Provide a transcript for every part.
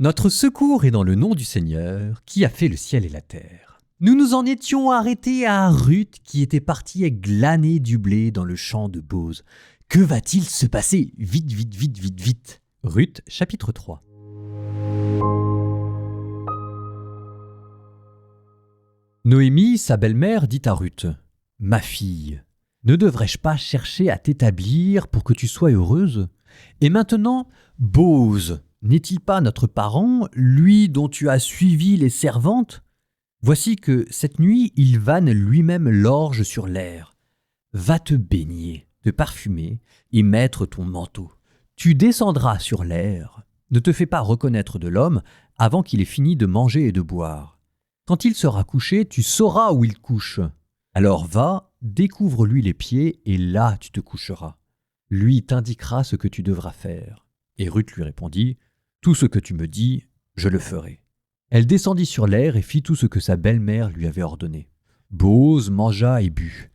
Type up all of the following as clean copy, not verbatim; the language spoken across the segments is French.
Notre secours est dans le nom du Seigneur, qui a fait le ciel et la terre. Nous nous en étions arrêtés à Ruth, qui était partie glaner du blé dans le champ de Bose. Que va-t-il se passer? Vite, vite, vite, vite, vite. Ruth, chapitre 3. Noémie, sa belle-mère, dit à Ruth, « Ma fille, ne devrais-je pas chercher à t'établir pour que tu sois heureuse? Et maintenant, Bose, n'est-il pas notre parent, lui dont tu as suivi les servantes? Voici que cette nuit, il vanne lui-même l'orge sur l'air. Va te baigner, te parfumer et mettre ton manteau. Tu descendras sur l'air. Ne te fais pas reconnaître de l'homme avant qu'il ait fini de manger et de boire. Quand il sera couché, tu sauras où il couche. Alors va, découvre-lui les pieds et là tu te coucheras. Lui t'indiquera ce que tu devras faire. » Et Ruth lui répondit, « Tout ce que tu me dis, je le ferai. » Elle descendit sur l'air et fit tout ce que sa belle-mère lui avait ordonné. Bose mangea et but.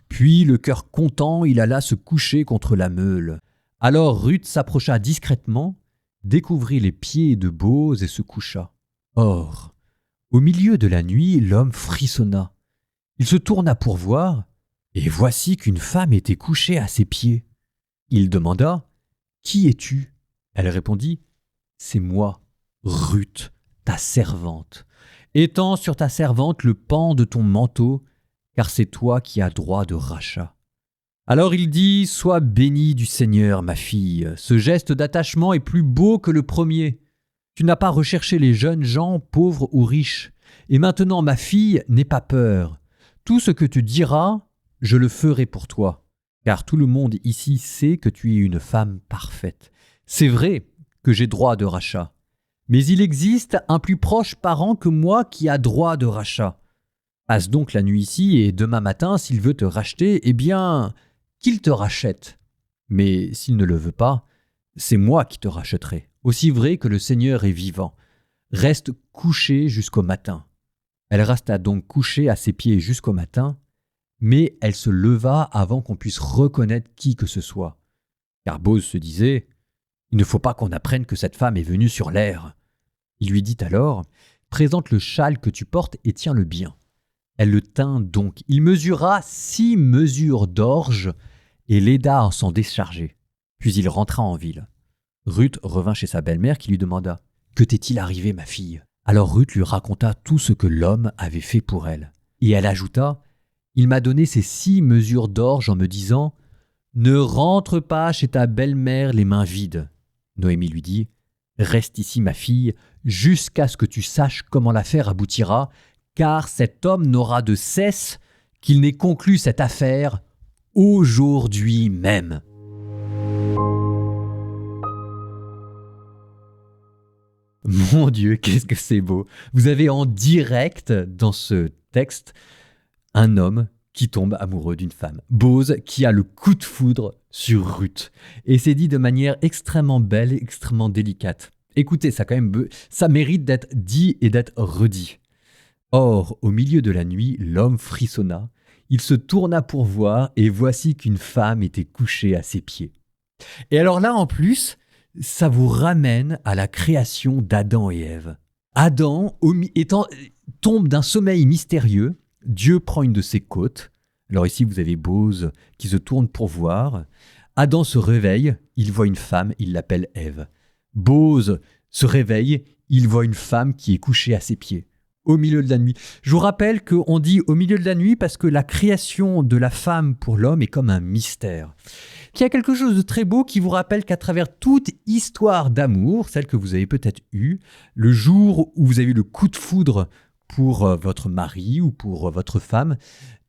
Puis, le cœur content, il alla se coucher contre la meule. Alors Ruth s'approcha discrètement, découvrit les pieds de Bose et se coucha. Or, au milieu de la nuit, l'homme frissonna. Il se tourna pour voir, et voici qu'une femme était couchée à ses pieds. Il demanda, « Qui es-tu » Elle répondit, « C'est moi, Ruth, ta servante. Étends sur ta servante le pan de ton manteau, car c'est toi qui as droit de rachat. » Alors il dit, « Sois bénie du Seigneur, ma fille. Ce geste d'attachement est plus beau que le premier. Tu n'as pas recherché les jeunes gens, pauvres ou riches. Et maintenant, ma fille, n'aie pas peur. Tout ce que tu diras, je le ferai pour toi. Car tout le monde ici sait que tu es une femme parfaite. C'est vrai que j'ai droit de rachat. Mais il existe un plus proche parent que moi qui a droit de rachat. Passe donc la nuit ici et demain matin, s'il veut te racheter, eh bien, qu'il te rachète. Mais s'il ne le veut pas, c'est moi qui te rachèterai. Aussi vrai que le Seigneur est vivant. Reste couchée jusqu'au matin. » Elle resta donc couchée à ses pieds jusqu'au matin, mais elle se leva avant qu'on puisse reconnaître qui que ce soit. Car Bose se disait, « Il ne faut pas qu'on apprenne que cette femme est venue sur l'air. » Il lui dit alors, « Présente le châle que tu portes et tiens-le bien. » Elle le tint donc. Il mesura 6 mesures d'orge et l'aida à s'en décharger. Puis il rentra en ville. Ruth revint chez sa belle-mère qui lui demanda, « Que t'est-il arrivé, ma fille ?» Alors Ruth lui raconta tout ce que l'homme avait fait pour elle. Et elle ajouta, « Il m'a donné ces 6 mesures d'orge en me disant, « Ne rentre pas chez ta belle-mère les mains vides. » Noémie lui dit, « Reste ici, ma fille, jusqu'à ce que tu saches comment l'affaire aboutira, car cet homme n'aura de cesse qu'il n'ait conclu cette affaire aujourd'hui même. » Mon Dieu, qu'est-ce que c'est beau! Vous avez en direct dans ce texte un homme qui tombe amoureux d'une femme. Bose qui a le coup de foudre sur Ruth. Et c'est dit de manière extrêmement belle, extrêmement délicate. Écoutez, ça mérite d'être dit et d'être redit. Or, au milieu de la nuit, l'homme frissonna. Il se tourna pour voir et voici qu'une femme était couchée à ses pieds. Et alors là, en plus, ça vous ramène à la création d'Adam et Ève. Adam, tombe d'un sommeil mystérieux. Dieu prend une de ses côtes. Alors ici, vous avez Bose qui se tourne pour voir. Adam se réveille, il voit une femme, il l'appelle Ève. Bose se réveille, il voit une femme qui est couchée à ses pieds, au milieu de la nuit. Je vous rappelle qu'on dit au milieu de la nuit parce que la création de la femme pour l'homme est comme un mystère. Il y a quelque chose de très beau qui vous rappelle qu'à travers toute histoire d'amour, celle que vous avez peut-être eue, le jour où vous avez eu le coup de foudre pour votre mari ou pour votre femme,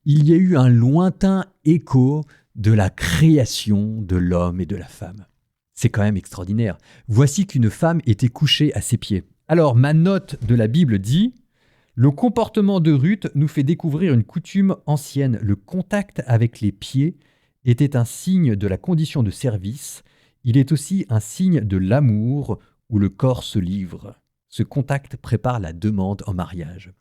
il y a eu un lointain écho de la création de l'homme et de la femme. C'est quand même extraordinaire. Voici qu'une femme était couchée à ses pieds. Alors, ma note de la Bible dit « Le comportement de Ruth nous fait découvrir une coutume ancienne. Le contact avec les pieds était un signe de la condition de service. Il est aussi un signe de l'amour où le corps se livre. Ce contact prépare la demande en mariage. »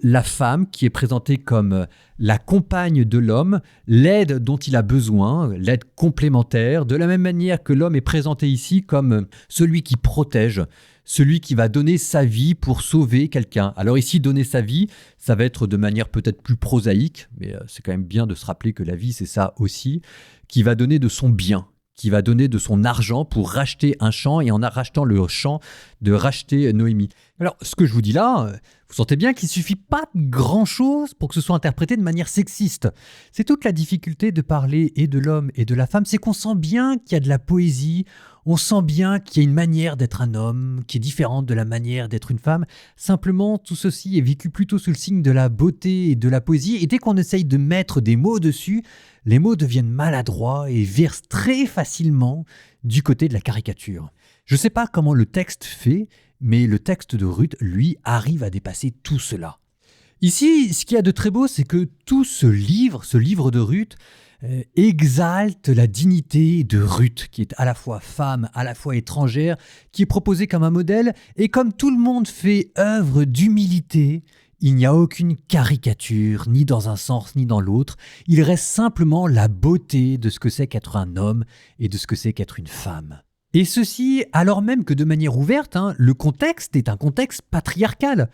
La femme qui est présentée comme la compagne de l'homme, l'aide dont il a besoin, l'aide complémentaire, de la même manière que l'homme est présenté ici comme celui qui protège, celui qui va donner sa vie pour sauver quelqu'un. Alors ici, donner sa vie, ça va être de manière peut-être plus prosaïque, mais c'est quand même bien de se rappeler que la vie, c'est ça aussi, qui va donner de son bien, qui va donner de son argent pour racheter un champ, et en rachetant le champ, de racheter Noémie. Alors, ce que je vous dis là, vous sentez bien qu'il ne suffit pas de grand-chose pour que ce soit interprété de manière sexiste. C'est toute la difficulté de parler et de l'homme et de la femme, c'est qu'on sent bien qu'il y a de la poésie, on sent bien qu'il y a une manière d'être un homme qui est différente de la manière d'être une femme. Simplement, tout ceci est vécu plutôt sous le signe de la beauté et de la poésie, et dès qu'on essaye de mettre des mots dessus, les mots deviennent maladroits et versent très facilement du côté de la caricature. Je ne sais pas comment le texte fait, mais le texte de Ruth, lui, arrive à dépasser tout cela. Ici, ce qu'il y a de très beau, c'est que tout ce livre de Ruth, exalte la dignité de Ruth, qui est à la fois femme, à la fois étrangère, qui est proposée comme un modèle, et comme tout le monde fait œuvre d'humilité, il n'y a aucune caricature, ni dans un sens ni dans l'autre. Il reste simplement la beauté de ce que c'est qu'être un homme et de ce que c'est qu'être une femme. Et ceci, alors même que de manière ouverte, le contexte est un contexte patriarcal.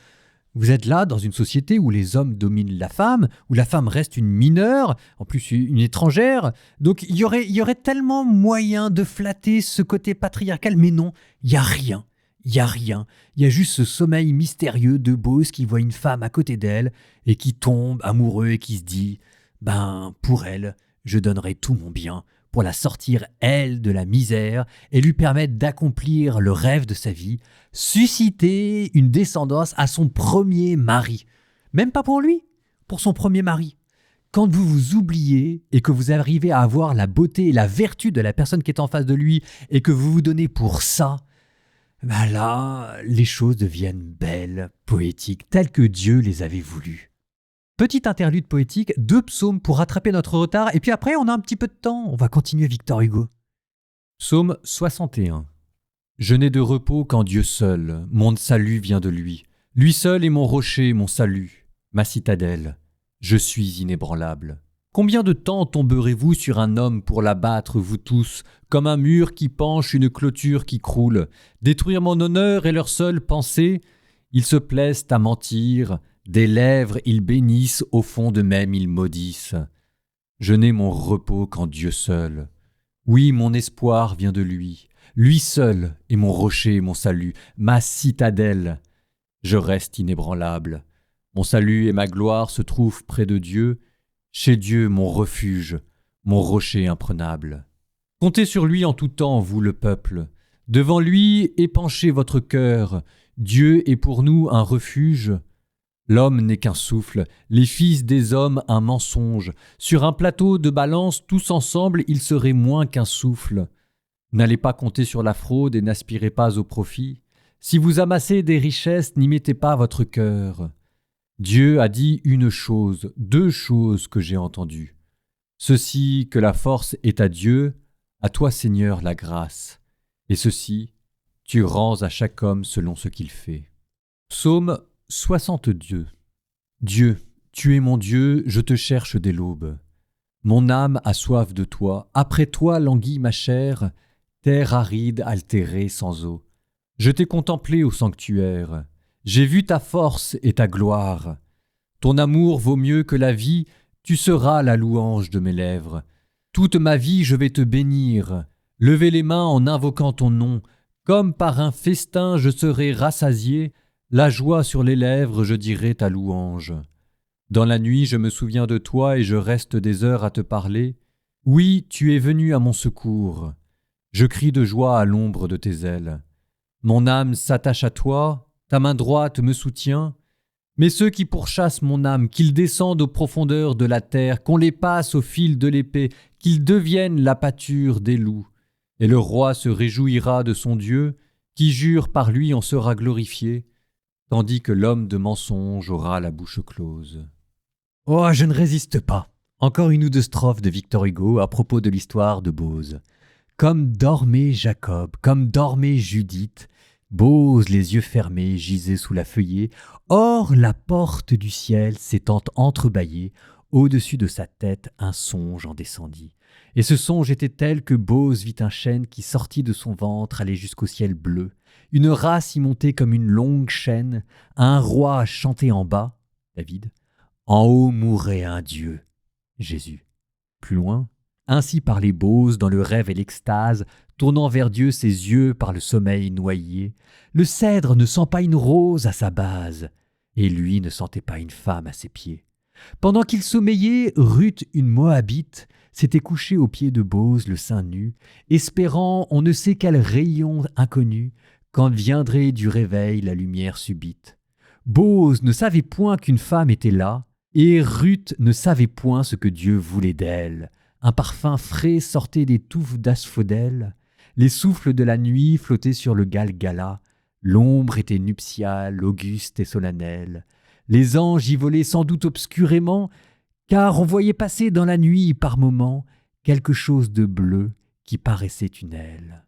Vous êtes là dans une société où les hommes dominent la femme, où la femme reste une mineure, en plus une étrangère. Donc il y aurait tellement moyen de flatter ce côté patriarcal, mais non, il n'y a rien. Il n'y a rien, il y a juste ce sommeil mystérieux de Bose qui voit une femme à côté d'elle et qui tombe amoureux et qui se dit « pour elle, je donnerai tout mon bien pour la sortir, elle, de la misère et lui permettre d'accomplir le rêve de sa vie, susciter une descendance à son premier mari. Même pas pour lui, pour son premier mari. » Quand vous vous oubliez et que vous arrivez à avoir la beauté et la vertu de la personne qui est en face de lui et que vous vous donnez pour ça, là, les choses deviennent belles, poétiques, telles que Dieu les avait voulues. Petite interlude poétique, 2 psaumes pour rattraper notre retard, et puis après on a un petit peu de temps, on va continuer Victor Hugo. Psaume 61. Je n'ai de repos qu'en Dieu seul, mon salut vient de lui. Lui seul est mon rocher, mon salut, ma citadelle. Je suis inébranlable. Combien de temps tomberez-vous sur un homme pour l'abattre, vous tous, comme un mur qui penche, une clôture qui croule, détruire mon honneur est leur seule pensée? Ils se plaisent à mentir, des lèvres ils bénissent, au fond d'eux-mêmes ils maudissent. Je n'ai mon repos qu'en Dieu seul. Oui, mon espoir vient de lui. Lui seul est mon rocher, mon salut, ma citadelle. Je reste inébranlable. Mon salut et ma gloire se trouvent près de Dieu. Chez Dieu, mon refuge, mon rocher imprenable. Comptez sur lui en tout temps, vous le peuple. Devant lui, épanchez votre cœur. Dieu est pour nous un refuge. L'homme n'est qu'un souffle, les fils des hommes un mensonge. Sur un plateau de balance, tous ensemble, ils seraient moins qu'un souffle. N'allez pas compter sur la fraude et n'aspirez pas au profit. Si vous amassez des richesses, n'y mettez pas votre cœur. Dieu a dit une chose, 2 choses que j'ai entendues. Ceci, que la force est à Dieu, à toi Seigneur la grâce. Et ceci, tu rends à chaque homme selon ce qu'il fait. Psaume 62. Dieu, tu es mon Dieu, je te cherche dès l'aube. Mon âme a soif de toi, après toi languit ma chair, terre aride, altérée, sans eau. Je t'ai contemplé au sanctuaire. J'ai vu ta force et ta gloire. Ton amour vaut mieux que la vie, tu seras la louange de mes lèvres. Toute ma vie je vais te bénir, lever les mains en invoquant ton nom. Comme par un festin je serai rassasié, la joie sur les lèvres je dirai ta louange. Dans la nuit je me souviens de toi et je reste des heures à te parler. Oui, tu es venu à mon secours. Je crie de joie à l'ombre de tes ailes. Mon âme s'attache à toi, ta main droite me soutient. Mais ceux qui pourchassent mon âme, qu'ils descendent aux profondeurs de la terre, qu'on les passe au fil de l'épée, qu'ils deviennent la pâture des loups. Et le roi se réjouira de son Dieu, qui jure par lui en sera glorifié, tandis que l'homme de mensonge aura la bouche close. Oh, je ne résiste pas. Encore 1 ou 2 strophes de Victor Hugo à propos de l'histoire de Bose. Comme dormait Jacob, comme dormait Judith, Bose, les yeux fermés, gisait sous la feuillée. Or, la porte du ciel s'étant entrebâillée, Au-dessus de sa tête, un songe en descendit. Et ce songe était tel que Bose vit un chêne qui sortit de son ventre aller jusqu'au ciel bleu, une race y montée comme une longue chaîne, un roi chantait en bas, David, en haut mourait un Dieu, Jésus. Plus loin, ainsi parlait Bose dans le rêve et l'extase, tournant vers Dieu ses yeux par le sommeil noyé. Le cèdre ne sent pas une rose à sa base, et lui ne sentait pas une femme à ses pieds. Pendant qu'il sommeillait, Ruth, une Moabite, s'était couchée aux pieds de Bose le sein nu, espérant on ne sait quel rayon inconnu, quand viendrait du réveil la lumière subite. Bose ne savait point qu'une femme était là, et Ruth ne savait point ce que Dieu voulait d'elle. Un parfum frais sortait des touffes d'asphodèle, les souffles de la nuit flottaient sur le Galgala, l'ombre était nuptiale, auguste et solennelle. Les anges y volaient sans doute obscurément, car on voyait passer dans la nuit par moments quelque chose de bleu qui paraissait une aile.